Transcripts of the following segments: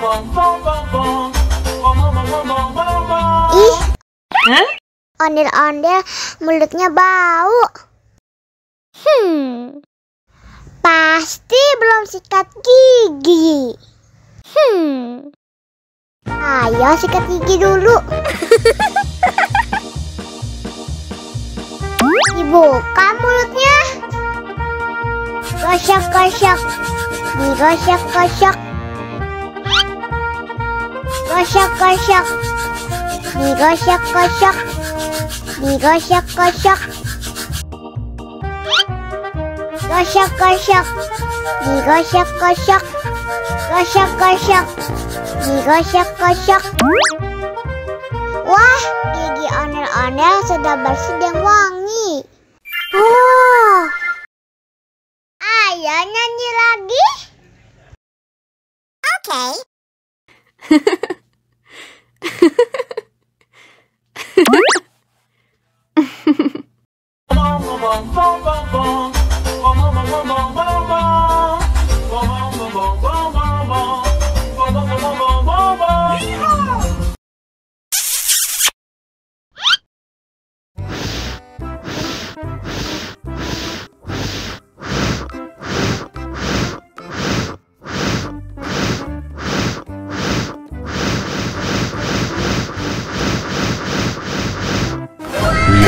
Ih, ondel-ondel mulutnya bau. Pasti belum sikat gigi. Ayo sikat gigi dulu. Dibuka mulutnya. Gosok-gosok. Digosok-gosok. Gosok-gosok. Digosok-gosok. Digosok-gosok. Gosok-gosok. Digosok-gosok. Gosok-gosok. Digosok-gosok. Wah, gigi ondel-ondel sudah bersih dan wangi. Ayo nyanyi lagi. Oke.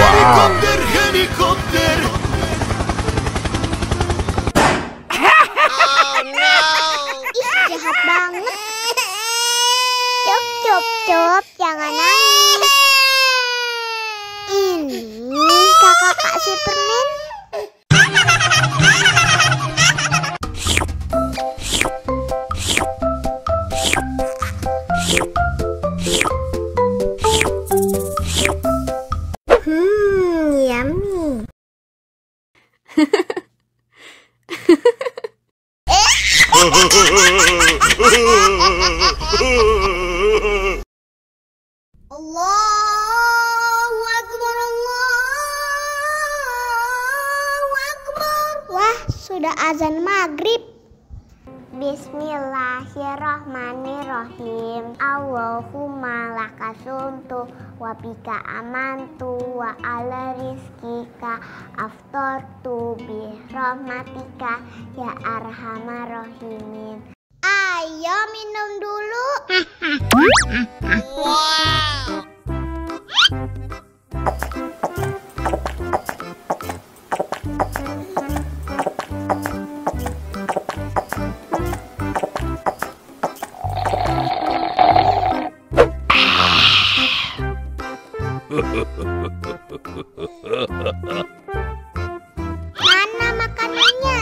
Helikopter, helikopter. Ih, jahat banget. Cup, jangan nangis. Ini kakak Superman. Yummy. Allahu Akbar, Allahu Akbar. Wah, sudah azan maghrib. Bismillahirrahmanirrahim. Allahumma lakasumtu wa bika amantu wa ala rizkika aftortu bi rahmatika ya arhamar rahimin. Ayo minum dulu. Wow. Mana makanannya?